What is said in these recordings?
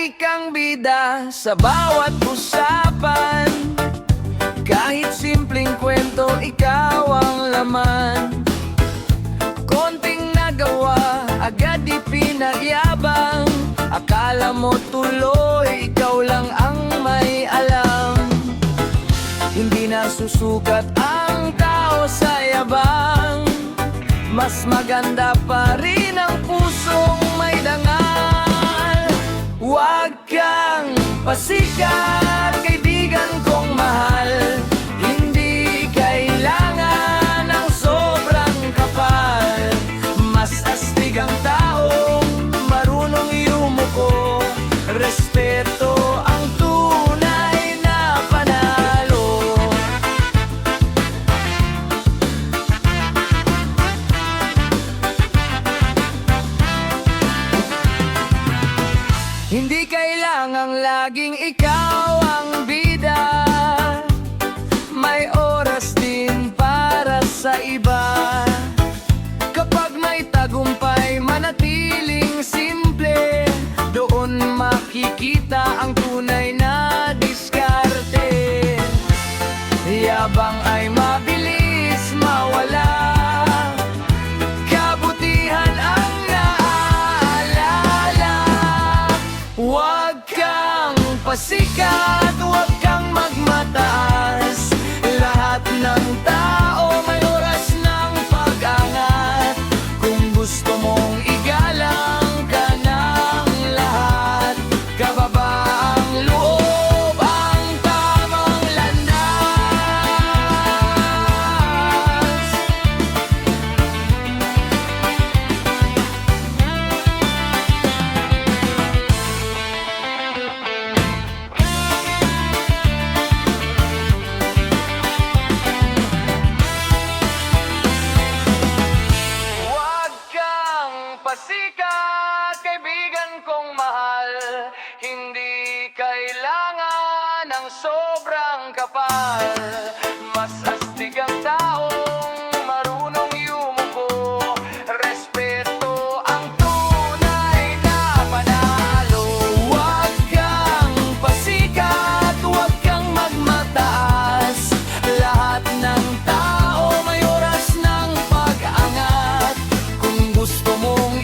Lagi kang bida sa bawat usapan, kahit simpleng kwento, ikaw ang laman. Konting nagawa, agad ipinagyabang. Akala mo tuloy, ikaw lang ang may alam. Hindi na susukat ang tao sa yabang, mas maganda pa rin ang pusong may dangal. Huwag kang pasikat, kaibigan kong mahal. Hindi kailangan ng sobrang kapal. Mas astig ang taong marunong yumuko. Respeto ang tunay na panalo. Hindi kailangang laging ikaw ang bida, may oras din para sa iba. Kapag may tagumpay, manatiling simple. Doon makikita ang tunay na diskarte. Yabang ay mabilis mawala, kabutihan ang naaalala. Huwag kang pasikat, huwag kang magmataas. Lahat ng tao may oras ng pag-angat. Kung gusto mong igalang ka ng lahat, kababa ang loob ang tamang landas. Huwag kang pasikat, kaibigan kong mahal. Hindi kailangan ng sobrang kapal. Mas astig ang taong marunong yumuko. Respeto ang tunay na panalo. Huwag kang pasikat, huwag kang magmataas. Lahat ng tao may oras ng pag-angat. Kung gusto mong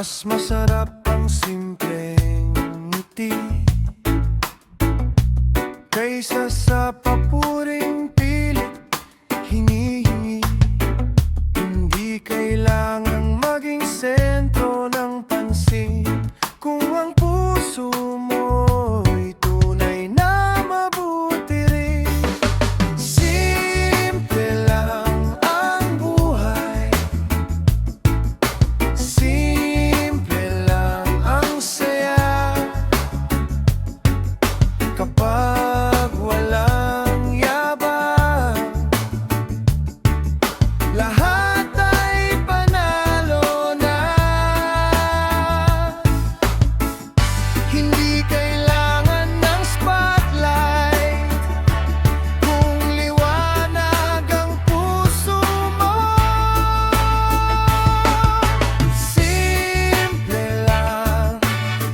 Mas masarap ang simpleng ngiti kaysa sa papuring pilit hinihingi. Hindi kailangang maging sentro ng pansin kung ang puso mo'y tunay na mabuti rin. Simple lang ang buhay, simple lang ang saya kapag walang yabang. Lahat ay panalo na. Hindi kailangan ng spotlight kung liwanag ang puso mo. Simple lang,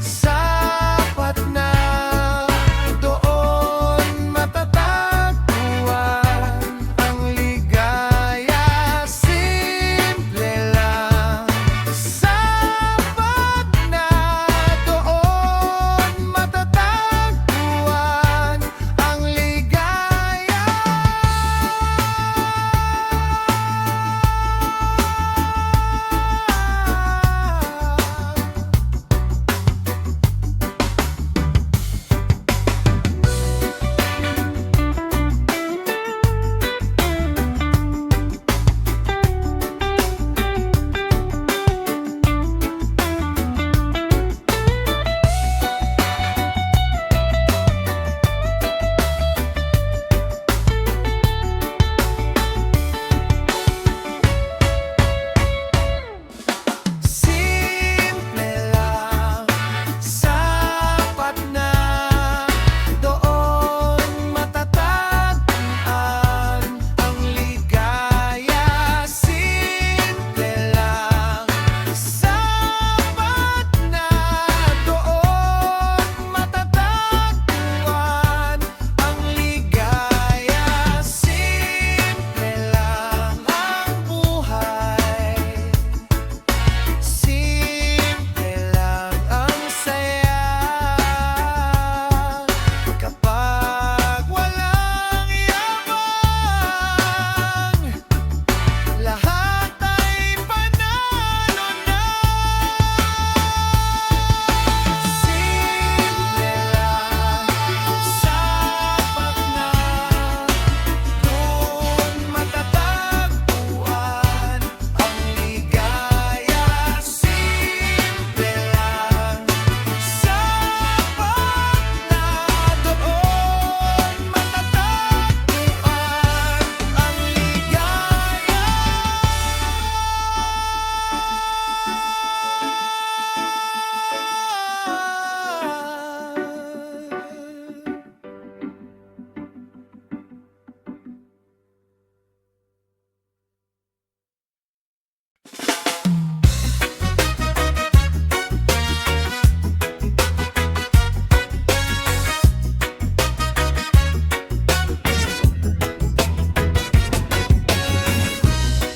sapat na. Doon matatagpuan ang ligaya. Simple lang, sapat na. Doon matatagpuan ang ligaya. Simple lang, sapat na. Doon matatagpuan ang ligaya. Simple lang, sapat na. Doon matatagpuan ang ligaya. Simple lang ang buhay, simple lang ang saya kapag walang yabang. Lahat ay panalo na. Simple lang, sapat na. Doon matatagpuan ang ligaya. Simple lang, sapat na. Doon matatagpuan ang ligaya.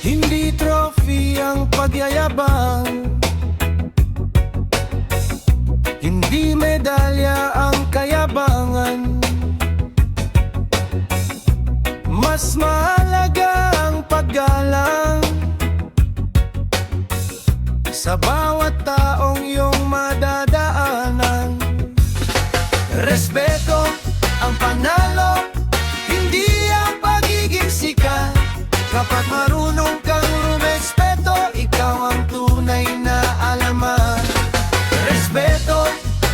Hindi trophy ang pagyayabang, hindi medalya ang kayabangan. Mas mahalaga ang paggalang sa bawat taong iyong madadaanan. Respeto ang panalo, hindi ang pagiging sikat. Kapag marunong kang rumespeto, ikaw ang tunay na alamat. Respeto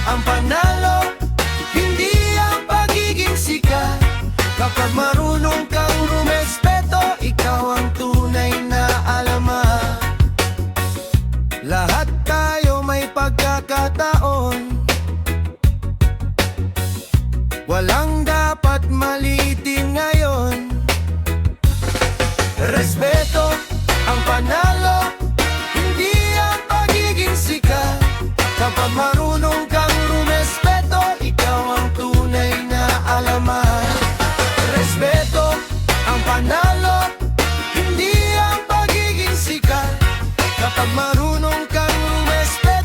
ang panalo, hindi ang pagiging sikat. Kapag marunong kang rumespeto, ikaw ang tunay na alamat. Lahat tayo may pagkakataon, walang dapat maliitin ngayon. Respeto ang panalo, hindi ang pagiging sikat. Kapag marunong kang rumespeto, ikaw ang tunay na alamat. Respeto ang panalo, hindi ang pagiging sikat. Kapag marunong kang rumespeto,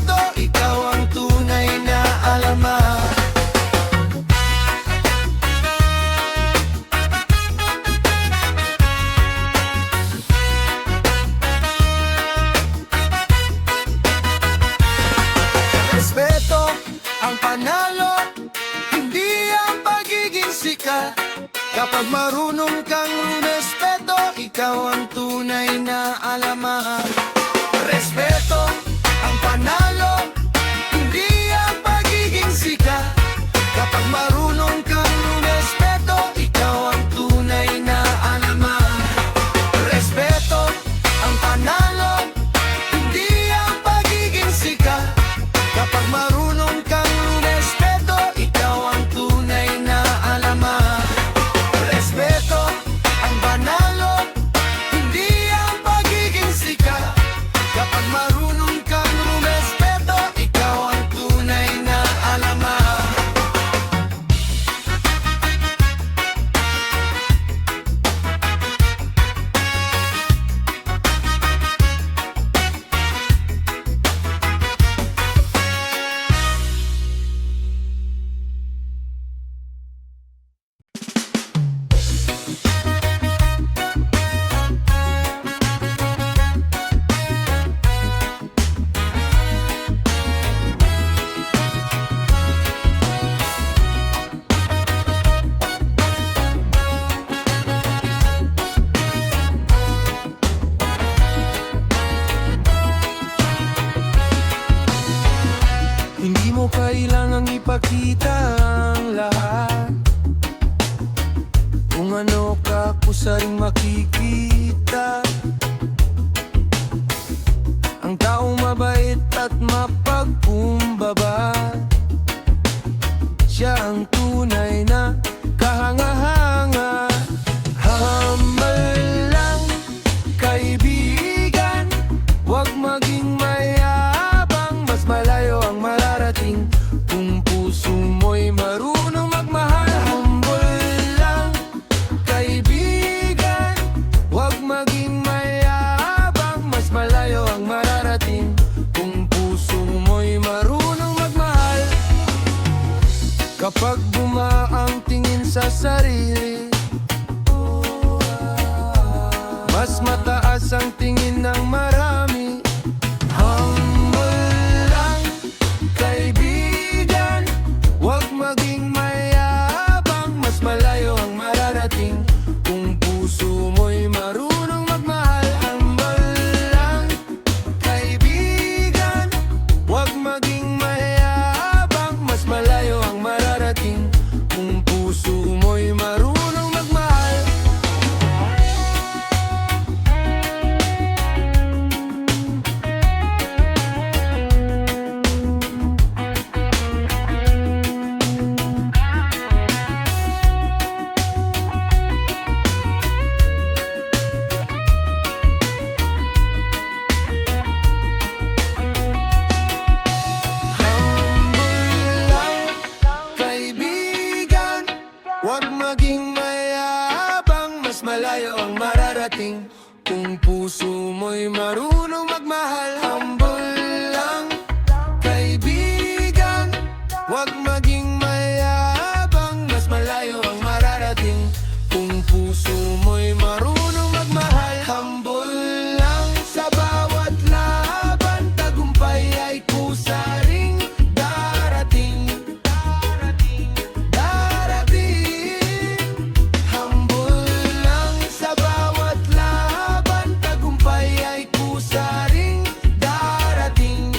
Kapag marunong kang rumespeto, ikaw ang tunay na alamat. Respeto ang panalo, hindi ang pagiging sikat. Kapag marunong kang rumespeto, ikaw ang tunay na alamat. Respeto ang panalo, hindi ang pagiging sikat. Kapag marunong kang rumespeto, ikaw ang tunay na alamat. Respeto ang panalo, hindi ang pagiging sikat. Kapag marunong kang rumespeto, ikaw ang tunay na alamat. Hindi mo kailangang ipakita ang lahat. Kung ano ka, kusaring makikita. Ang taong mabait at mapagkumbaba, siya ang tunay na kahanga-hanga. Humble lang, kaibigan, huwag maging mayabang. Mas malayo ang mararating kung puso mo'y marunong magmahal. Humble lang, kaibigan, huwag maging mayabang. Mas malayo ang mararating kung puso mo'y marunong magmahal. Kapag bumaang tingin sa sarili, mas mataas ang tingin ng marami. Humble lang, kaibigan, huwag maging mayabang. Mas malayo ang mararating kung puso mo'y marunong magmahal. Humble lang, kaibigan, huwag maging mayabang. Mas malayo ang mararating kung puso mo'y marunong magmahal. Humble lang, kaibigan, huwag maging mayabang. Mas malayo ang mararating kung puso mo'y marunong magmahal. Humble lang, kaibigan, huwag maging mayabang. Mas malayo ang mararating kung puso mo'y marunong magmahal. Humble lang, sa bawat laban, tagumpay ay kusaring darating. Humble lang, sa bawat laban, tagumpay ay kusaring darating.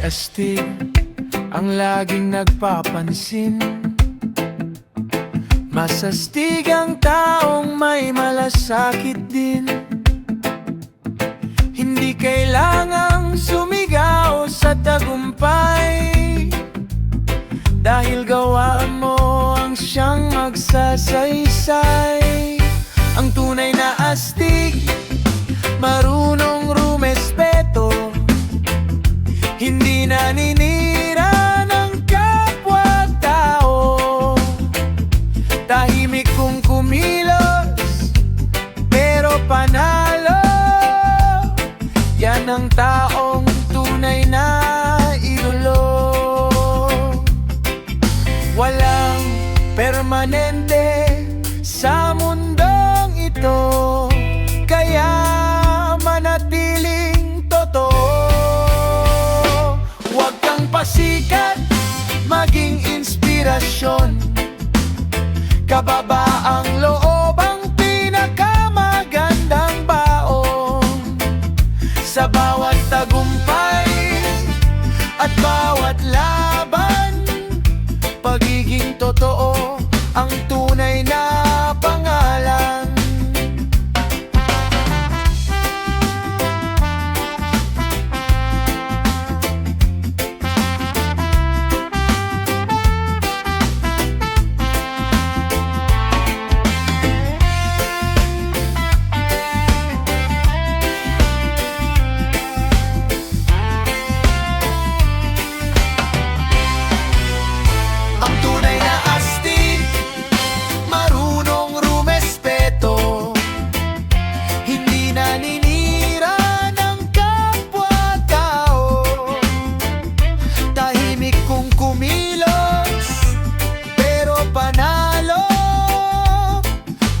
astig ang laging nagpapansin. Masastig ang taong may malasakit din. Hindi kailangang sumigaw sa tagumpay. Dahil gawa mo ang siyang magsasaysay. Ang tunay na astig, marunong rumespeto, hindi naninira ng kapwa-tao. Tahimik kung kumilos, pero panalo. Yan ang taong tunay na idolo. Walang permanente sa mundong ito, kaya manatiling totoo. Huwag kang pasikat, maging inspirasyon. Kababaang loob ang pinakamagandang baon. Sa bawat tagumpay at bawat laban, pagiging totoo ang tunay na pangalan. Ang tunay na astig, marunong rumespeto, hindi naninira ng kapwa-tao. Tahimik kung kumilos, pero panalo.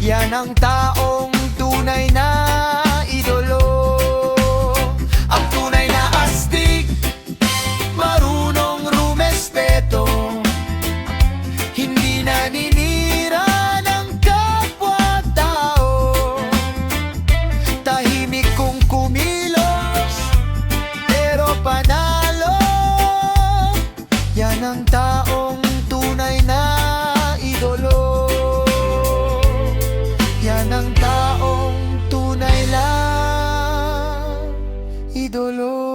Yan ang taong tunay na idolo. Ang tunay na astig, marunong rumespeto, hindi naninira ng kapwa-tao. Tahimik kung kumilos, pero panalo. Yan ang taong tunay na idolo. Yan ang taong tunay na idolo.